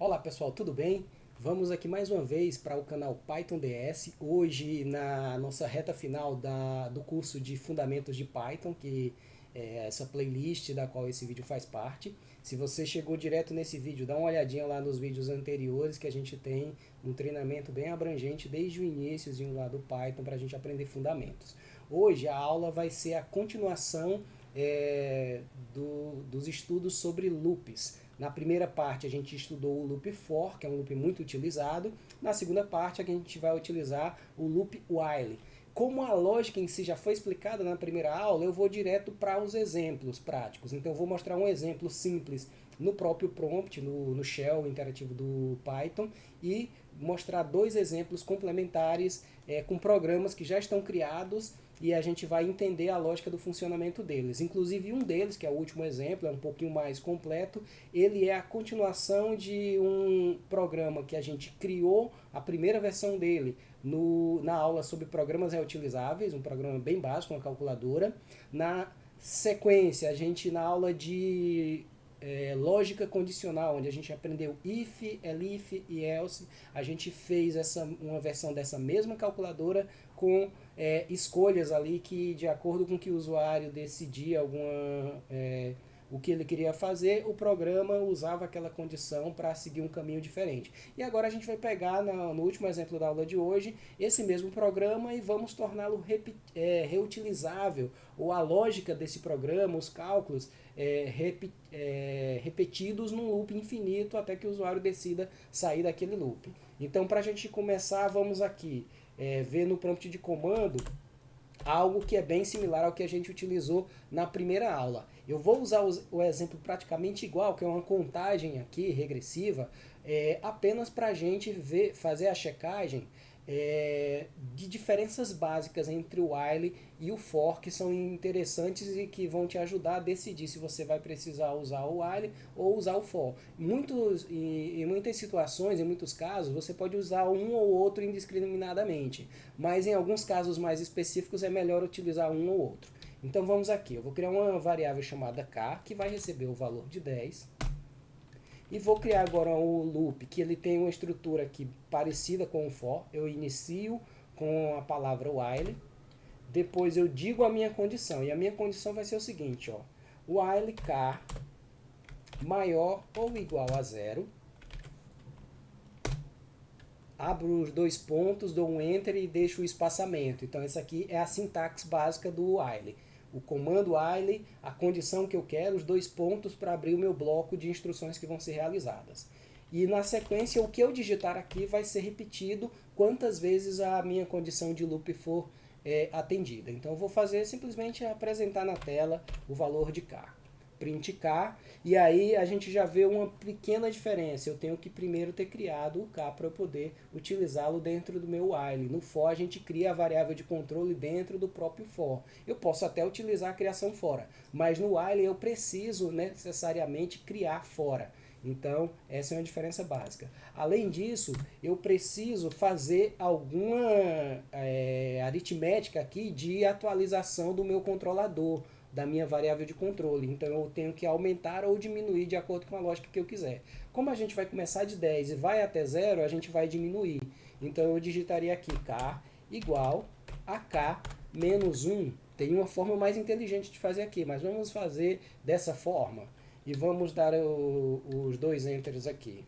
Olá pessoal, tudo bem? Vamos aqui mais uma vez para o canal Python DS. Hoje na nossa reta final do curso de Fundamentos de Python, que é essa playlist da qual esse vídeo faz parte. Se você chegou direto nesse vídeo, dá uma olhadinha lá nos vídeos anteriores que a gente tem um treinamento bem abrangente desde o iníciozinho lá do Python para a gente aprender fundamentos. Hoje a aula vai ser a continuação dos estudos sobre loops. Na primeira parte a gente estudou o loop for, que é um loop muito utilizado. Na segunda parte a gente vai utilizar o loop while. Como a lógica em si já foi explicada na primeira aula, eu vou direto para os exemplos práticos. Então eu vou mostrar um exemplo simples no próprio prompt, no shell interativo do Python, e mostrar dois exemplos complementares com programas que já estão criados e a gente vai entender a lógica do funcionamento deles. Inclusive um deles, que é o último exemplo, é um pouquinho mais completo, ele é a continuação de um programa que a gente criou, a primeira versão dele, na aula sobre programas reutilizáveis, um programa bem básico, uma calculadora. Na sequência, a gente na aula de lógica condicional, onde a gente aprendeu if, elif e else, a gente fez uma versão dessa mesma calculadora com escolhas ali que, de acordo com que o usuário decidia o que ele queria fazer, o programa usava aquela condição para seguir um caminho diferente. E agora a gente vai pegar, no último exemplo da aula de hoje, esse mesmo programa e vamos torná-lo reutilizável, ou a lógica desse programa, os cálculos, repetidos num loop infinito até que o usuário decida sair daquele loop. Então, para a gente começar, vamos aqui ver no prompt de comando algo que é bem similar ao que a gente utilizou na primeira aula. Eu vou usar o exemplo praticamente igual, que é uma contagem aqui regressiva, apenas para a gente fazer a checagem de diferenças básicas entre o while e o for, que são interessantes e que vão te ajudar a decidir se você vai precisar usar o while ou usar o for. Em muitas situações, em muitos casos, você pode usar um ou outro indiscriminadamente, mas em alguns casos mais específicos é melhor utilizar um ou outro. Então vamos aqui, eu vou criar uma variável chamada k, que vai receber o valor de 10. E vou criar agora um loop que ele tem uma estrutura aqui parecida com o for. Eu inicio com a palavra while, depois eu digo a minha condição, e a minha condição vai ser o seguinte, ó, while k maior ou igual a 0, abro os dois pontos, dou um enter e deixo o espaçamento. Então essa aqui é a sintaxe básica do while. O comando while, a condição que eu quero, os dois pontos para abrir o meu bloco de instruções que vão ser realizadas. E na sequência, o que eu digitar aqui vai ser repetido quantas vezes a minha condição de loop for atendida. Então eu vou fazer simplesmente apresentar na tela o valor de k. Print k, e aí a gente já vê uma pequena diferença. Eu tenho que primeiro ter criado o k para eu poder utilizá-lo dentro do meu while. No for a gente cria a variável de controle dentro do próprio for. Eu posso até utilizar a criação fora, mas no while eu preciso necessariamente criar fora. Então, essa é uma diferença básica. Além disso, eu preciso fazer alguma aritmética aqui de atualização do meu controlador, da minha variável de controle. Então eu tenho que aumentar ou diminuir de acordo com a lógica que eu quiser. Como a gente vai começar de 10 e vai até 0, a gente vai diminuir. Então eu digitaria aqui k igual a k menos 1. Tem uma forma mais inteligente de fazer aqui, mas vamos fazer dessa forma. E vamos dar os dois enters aqui.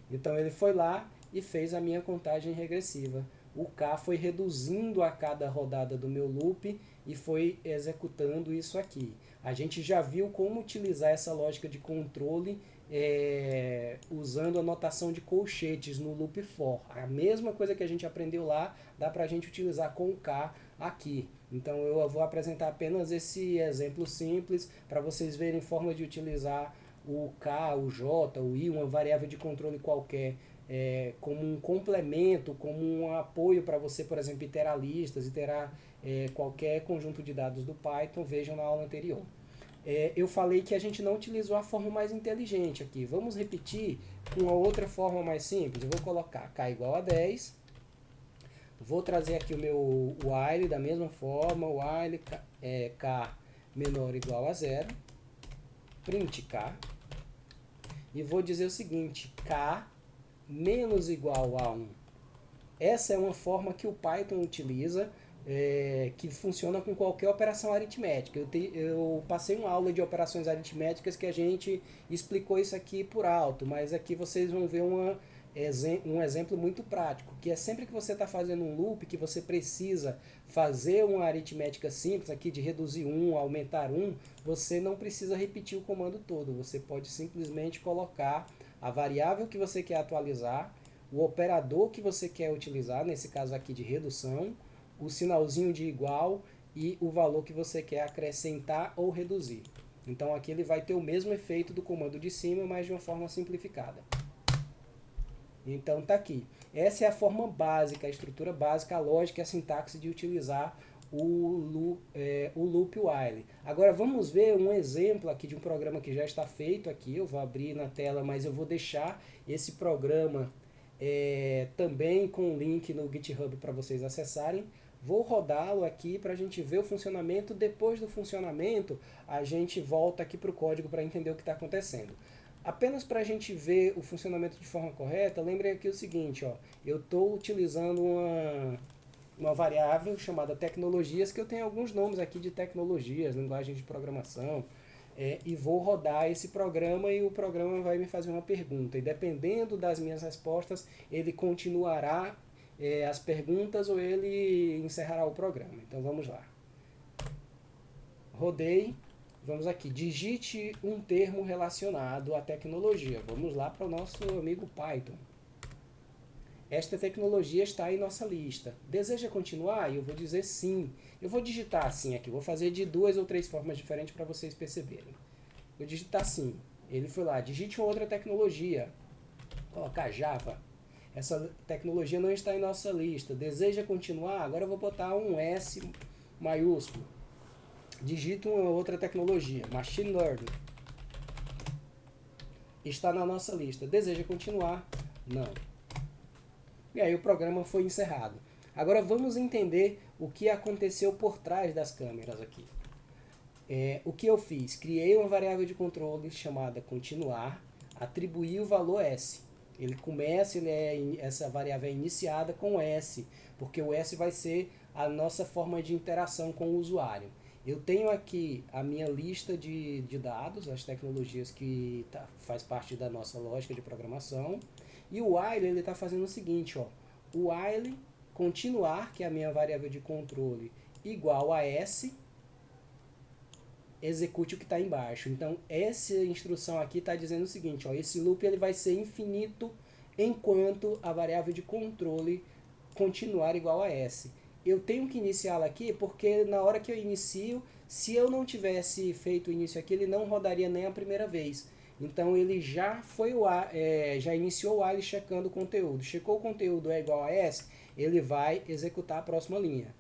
Então ele foi lá e fez a minha contagem regressiva. O k foi reduzindo a cada rodada do meu loop e foi executando isso aqui. A gente já viu como utilizar essa lógica de controle usando a notação de colchetes no loop for. A mesma coisa que a gente aprendeu lá, dá para a gente utilizar com o k aqui. Então eu vou apresentar apenas esse exemplo simples para vocês verem forma de utilizar o k, o j, o i, uma variável de controle qualquer, como um complemento, como um apoio para você, por exemplo, iterar listas, iterar qualquer conjunto de dados do Python. Vejam na aula anterior. Eu falei que a gente não utilizou a forma mais inteligente aqui. Vamos repetir com uma outra forma mais simples. Eu vou colocar k igual a 10. Vou trazer aqui o meu while da mesma forma. While k menor ou igual a 0. Print k. e vou dizer o seguinte, k menos igual a 1. Essa é uma forma que o Python utiliza, que funciona com qualquer operação aritmética. Eu passei uma aula de operações aritméticas que a gente explicou isso aqui por alto, mas aqui vocês vão ver um exemplo muito prático, que é sempre que você está fazendo um loop, que você precisa fazer uma aritmética simples aqui de reduzir 1, aumentar 1, você não precisa repetir o comando todo, você pode simplesmente colocar a variável que você quer atualizar, o operador que você quer utilizar, nesse caso aqui de redução, o sinalzinho de igual e o valor que você quer acrescentar ou reduzir. Então aqui ele vai ter o mesmo efeito do comando de cima, mas de uma forma simplificada. Então tá aqui. Essa é a forma básica, a estrutura básica, a lógica e a sintaxe de utilizar o loop while. Agora vamos ver um exemplo aqui de um programa que já está feito aqui. Eu vou abrir na tela, mas eu vou deixar esse programa também com o link no GitHub para vocês acessarem. Vou rodá-lo aqui para a gente ver o funcionamento. Depois do funcionamento, a gente volta aqui para o código para entender o que está acontecendo. Apenas para a gente ver o funcionamento de forma correta, lembrem aqui o seguinte, ó, eu estou utilizando uma variável chamada tecnologias, que eu tenho alguns nomes aqui de tecnologias, linguagem de programação, e vou rodar esse programa e o programa vai me fazer uma pergunta. E dependendo das minhas respostas, ele continuará as perguntas ou ele encerrará o programa. Então vamos lá. Rodei. Vamos aqui, digite um termo relacionado à tecnologia. Vamos lá para o nosso amigo Python. Esta tecnologia está em nossa lista. Deseja continuar? Eu vou dizer sim. Eu vou digitar assim aqui, vou fazer de 2 ou 3 formas diferentes para vocês perceberem. Vou digitar sim. Ele foi lá, digite uma outra tecnologia. Colocar Java. Essa tecnologia não está em nossa lista. Deseja continuar? Agora eu vou botar um S maiúsculo. Digito uma outra tecnologia, Machine Learning. Está na nossa lista. Deseja continuar? Não. E aí o programa foi encerrado. Agora vamos entender o que aconteceu por trás das câmeras aqui. O que eu fiz? Criei uma variável de controle chamada continuar, atribuí o valor S. Ele começa, essa variável é iniciada com S, porque o S vai ser a nossa forma de interação com o usuário. Eu tenho aqui a minha lista de dados, as tecnologias que faz parte da nossa lógica de programação. E o while ele está fazendo o seguinte, ó, o while continuar, que é a minha variável de controle, igual a S, execute o que está embaixo. Então essa instrução aqui está dizendo o seguinte, ó, esse loop ele vai ser infinito enquanto a variável de controle continuar igual a S. Eu tenho que iniciá-la aqui porque na hora que eu inicio, se eu não tivesse feito o início aqui, ele não rodaria nem a primeira vez. Então ele já já iniciou o while checando o conteúdo. Checou o conteúdo é igual a S, ele vai executar a próxima linha.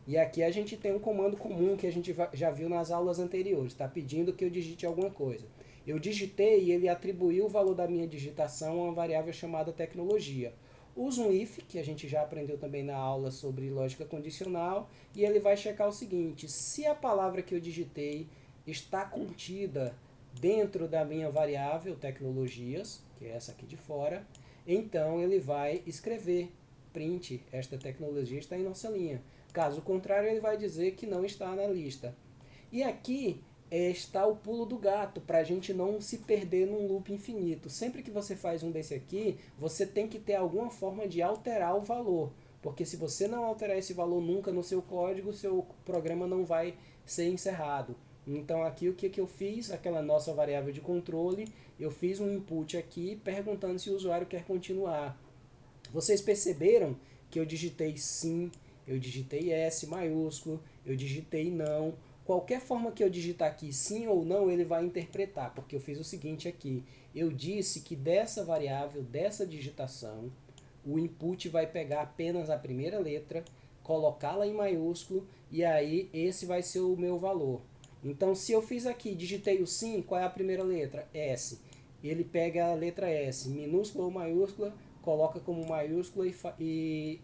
E aqui a gente tem um comando comum que a gente já viu nas aulas anteriores. Está pedindo que eu digite alguma coisa. Eu digitei e ele atribuiu o valor da minha digitação a uma variável chamada tecnologia. Usa um if, que a gente já aprendeu também na aula sobre lógica condicional, e ele vai checar o seguinte, se a palavra que eu digitei está contida dentro da minha variável tecnologias, que é essa aqui de fora, então ele vai escrever print, esta tecnologia está em nossa linha. Caso contrário, ele vai dizer que não está na lista. E aqui está o pulo do gato, para a gente não se perder num loop infinito. Sempre que você faz um desse aqui, você tem que ter alguma forma de alterar o valor. Porque se você não alterar esse valor nunca no seu código, o seu programa não vai ser encerrado. Então aqui o que eu fiz? Aquela nossa variável de controle, eu fiz um input aqui perguntando se o usuário quer continuar. Vocês perceberam que eu digitei sim, eu digitei S maiúsculo, eu digitei não. Qualquer forma que eu digitar aqui sim ou não, ele vai interpretar, porque eu fiz o seguinte aqui. Eu disse que dessa variável, dessa digitação, o input vai pegar apenas a primeira letra, colocá-la em maiúsculo, e aí esse vai ser o meu valor. Então, se eu fiz aqui, digitei o sim, qual é a primeira letra? S. Ele pega a letra S, minúscula ou maiúscula, coloca como maiúscula e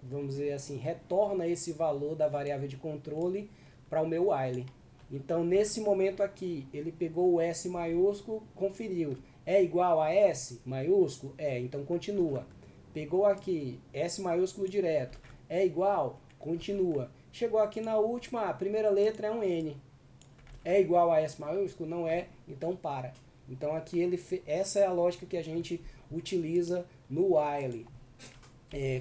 vamos dizer assim, retorna esse valor da variável de controle para o meu while. Então, nesse momento aqui, ele pegou o S maiúsculo, conferiu. É igual a S maiúsculo? É, então continua. Pegou aqui, S maiúsculo direto. É igual? Continua. Chegou aqui na última, a primeira letra é um N. É igual a S maiúsculo? Não é, então para. Então aqui essa é a lógica que a gente utiliza no while.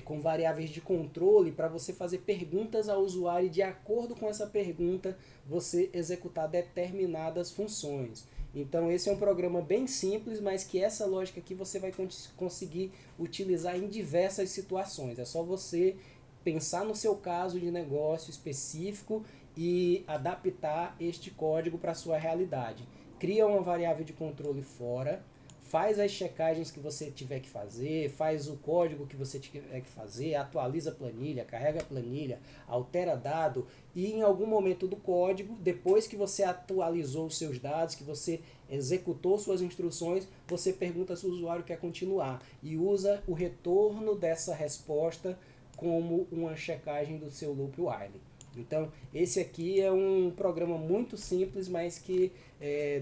Com variáveis de controle para você fazer perguntas ao usuário e de acordo com essa pergunta você executar determinadas funções. Então esse é um programa bem simples, mas que essa lógica aqui você vai conseguir utilizar em diversas situações. É só você pensar no seu caso de negócio específico e adaptar este código para a sua realidade. Cria uma variável de controle fora, faz as checagens que você tiver que fazer, faz o código que você tiver que fazer, atualiza a planilha, carrega a planilha, altera dado e em algum momento do código, depois que você atualizou os seus dados, que você executou suas instruções, você pergunta se o usuário quer continuar e usa o retorno dessa resposta como uma checagem do seu loop while. Então, esse aqui é um programa muito simples, mas que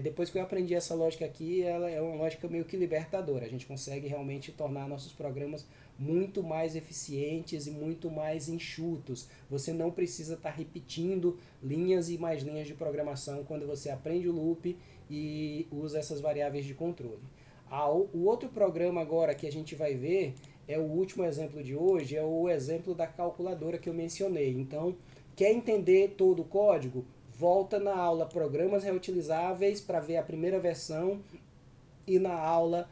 depois que eu aprendi essa lógica aqui, ela é uma lógica meio que libertadora. A gente consegue realmente tornar nossos programas muito mais eficientes e muito mais enxutos. Você não precisa estar repetindo linhas e mais linhas de programação quando você aprende o loop e usa essas variáveis de controle. O outro programa agora que a gente vai ver é o último exemplo de hoje, é o exemplo da calculadora que eu mencionei. Então, quer entender todo o código? Volta na aula Programas Reutilizáveis para ver a primeira versão e na aula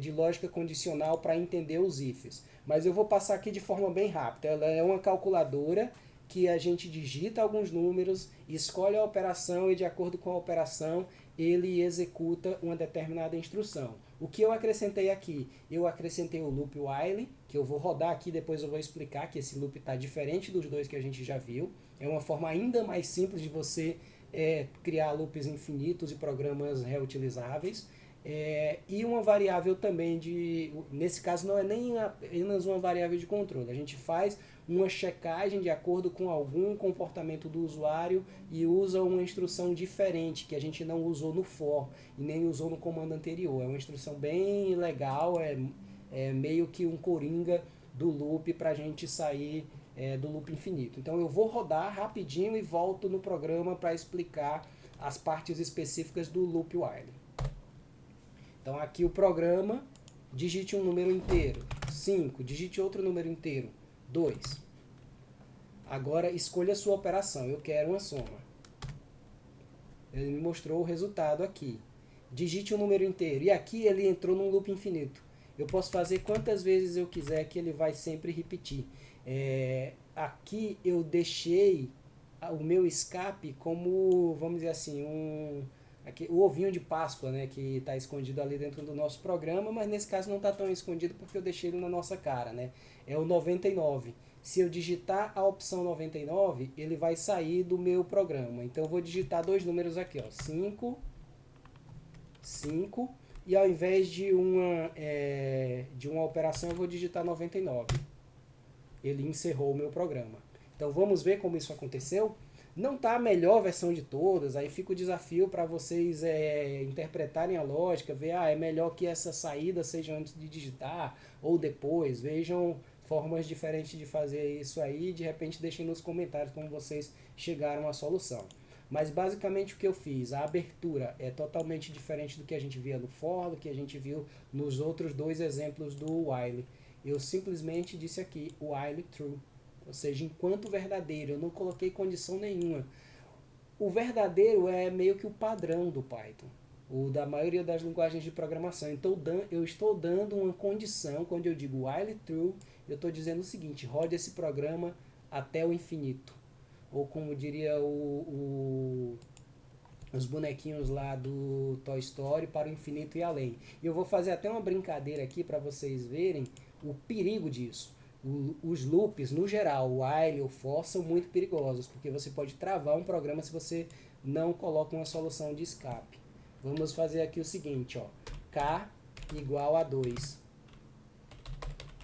de lógica condicional para entender os ifs. Mas eu vou passar aqui de forma bem rápida. Ela é uma calculadora que a gente digita alguns números, escolhe a operação e de acordo com a operação ele executa uma determinada instrução. O que eu acrescentei aqui? Eu acrescentei o loop while, que eu vou rodar aqui, depois eu vou explicar que esse loop está diferente dos dois que a gente já viu. É uma forma ainda mais simples de você criar loops infinitos e programas reutilizáveis. E uma variável também nesse caso não é nem apenas uma variável de controle, a gente faz uma checagem de acordo com algum comportamento do usuário e usa uma instrução diferente que a gente não usou no for e nem usou no comando anterior. É uma instrução bem legal, é meio que um coringa do loop para a gente sair do loop infinito. Então eu vou rodar rapidinho e volto no programa para explicar as partes específicas do loop while. Então aqui o programa, digite um número inteiro, 5, digite outro número inteiro, 2. Agora escolha a sua operação, eu quero uma soma. Ele me mostrou o resultado aqui. Digite um número inteiro, e aqui ele entrou num loop infinito. Eu posso fazer quantas vezes eu quiser que ele vai sempre repetir. Aqui eu deixei o meu escape como, vamos dizer assim, aqui, o ovinho de Páscoa, né, que está escondido ali dentro do nosso programa, mas nesse caso não está tão escondido porque eu deixei ele na nossa cara, né? É o 99. Se eu digitar a opção 99, ele vai sair do meu programa. Então eu vou digitar dois números aqui, ó, 5, 5, e ao invés de uma operação eu vou digitar 99. Ele encerrou o meu programa. Então vamos ver como isso aconteceu? Não está a melhor versão de todas, aí fica o desafio para vocês interpretarem a lógica, ver, é melhor que essa saída seja antes de digitar ou depois. Vejam formas diferentes de fazer isso aí, de repente deixem nos comentários como vocês chegaram à solução. Mas basicamente o que eu fiz, a abertura é totalmente diferente do que a gente via no for, do que a gente viu nos outros dois exemplos do while. Eu simplesmente disse aqui, while true. Ou seja, enquanto verdadeiro, eu não coloquei condição nenhuma. O verdadeiro é meio que o padrão do Python, ou da maioria das linguagens de programação. Então eu estou dando uma condição, quando eu digo while true, eu estou dizendo o seguinte, rode esse programa até o infinito. Ou como diria os bonequinhos lá do Toy Story, para o infinito e além. E eu vou fazer até uma brincadeira aqui para vocês verem o perigo disso. Os loops, no geral, o while ou for, são muito perigosos, porque você pode travar um programa se você não coloca uma solução de escape. Vamos fazer aqui o seguinte, ó, k igual a 2.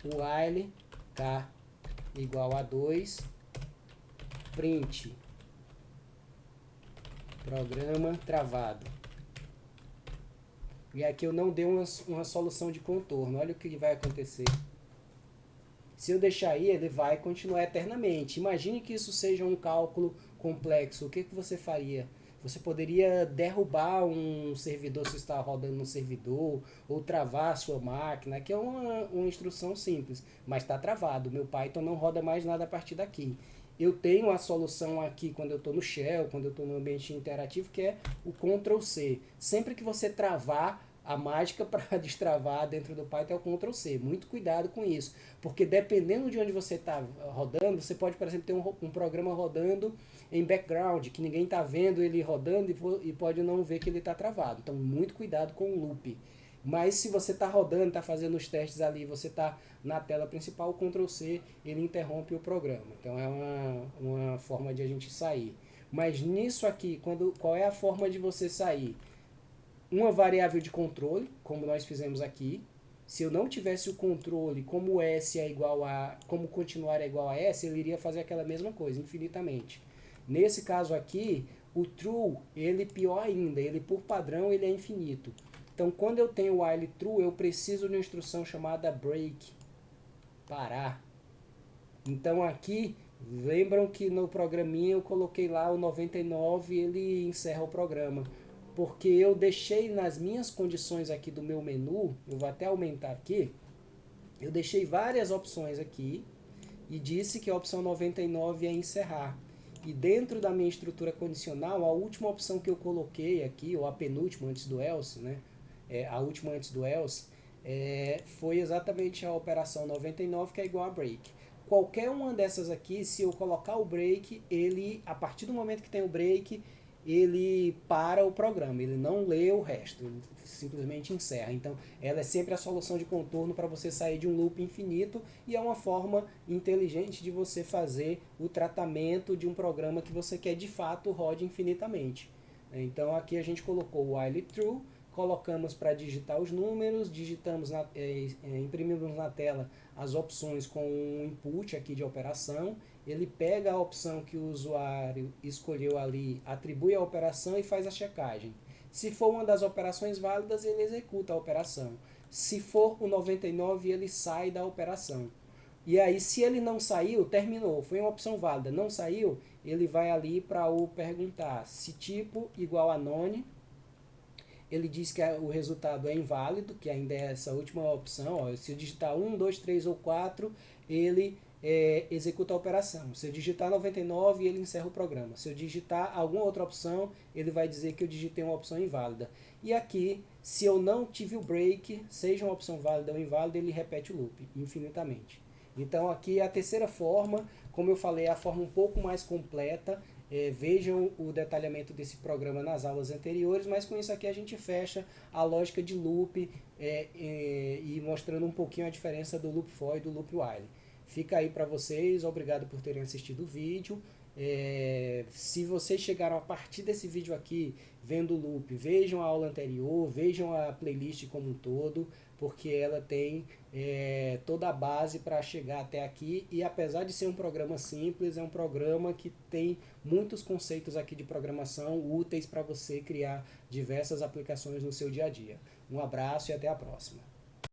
While k igual a 2, print, programa travado. E aqui eu não dei uma solução de contorno. Olha o que vai acontecer. Se eu deixar aí, ele vai continuar eternamente. Imagine que isso seja um cálculo complexo. O que você faria? Você poderia derrubar um servidor se está rodando no servidor, ou travar a sua máquina, que é uma instrução simples, mas está travado. Meu Python não roda mais nada a partir daqui. Eu tenho a solução aqui quando eu estou no Shell, quando eu estou no ambiente interativo, que é o Ctrl C. Sempre que você travar, a mágica para destravar dentro do Python é o Ctrl C. Muito cuidado com isso, porque dependendo de onde você está rodando, você pode, por exemplo, ter um programa rodando em background, que ninguém está vendo ele rodando e pode não ver que ele está travado. Então, muito cuidado com o loop. Mas se você está rodando, está fazendo os testes ali, você está na tela principal, o Ctrl C ele interrompe o programa. Então é uma forma de a gente sair. Mas nisso aqui, qual é a forma de você sair? Uma variável de controle, como nós fizemos aqui. Se eu não tivesse o controle, como S é igual a, como continuar é igual a S, ele iria fazer aquela mesma coisa, infinitamente. Nesse caso aqui, o true, ele pior ainda, ele por padrão ele é infinito. Então, quando eu tenho while true, eu preciso de uma instrução chamada break, parar. Então aqui, lembram que no programinha eu coloquei lá o 99 e ele encerra o programa. Porque eu deixei nas minhas condições aqui do meu menu, eu vou até aumentar aqui, eu deixei várias opções aqui e disse que a opção 99 é encerrar. E dentro da minha estrutura condicional, a última opção que eu coloquei aqui, ou a penúltima antes do else, né? A última antes do else, foi exatamente a operação 99, que é igual a break. Qualquer uma dessas aqui, se eu colocar o break, ele, a partir do momento que tem o break, ele para o programa, ele não lê o resto, ele simplesmente encerra. Então, ela é sempre a solução de contorno para você sair de um loop infinito e é uma forma inteligente de você fazer o tratamento de um programa que você quer de fato rode infinitamente. Então, aqui a gente colocou o while true, colocamos para digitar os números, imprimimos na tela as opções com um input aqui de operação, ele pega a opção que o usuário escolheu ali, atribui a operação e faz a checagem. Se for uma das operações válidas, ele executa a operação. Se for o 99, ele sai da operação. E aí, se ele não saiu, terminou, foi uma opção válida, não saiu, ele vai ali para o perguntar se tipo igual a none. Ele diz que o resultado é inválido, que ainda é essa última opção. Ó, se eu digitar 1, 2, 3 ou 4, ele executa a operação. Se eu digitar 99, ele encerra o programa. Se eu digitar alguma outra opção, ele vai dizer que eu digitei uma opção inválida. E aqui, se eu não tive o break, seja uma opção válida ou inválida, ele repete o loop infinitamente. Então aqui é a terceira forma, como eu falei, é a forma um pouco mais completa. Vejam o detalhamento desse programa nas aulas anteriores, mas com isso aqui a gente fecha a lógica de loop e mostrando um pouquinho a diferença do loop for e do loop while. Fica aí para vocês, obrigado por terem assistido o vídeo. Se vocês chegaram a partir desse vídeo aqui vendo o loop, vejam a aula anterior, vejam a playlist como um todo, porque ela tem toda a base para chegar até aqui, e apesar de ser um programa simples, é um programa que tem muitos conceitos aqui de programação úteis para você criar diversas aplicações no seu dia a dia. Um abraço e até a próxima.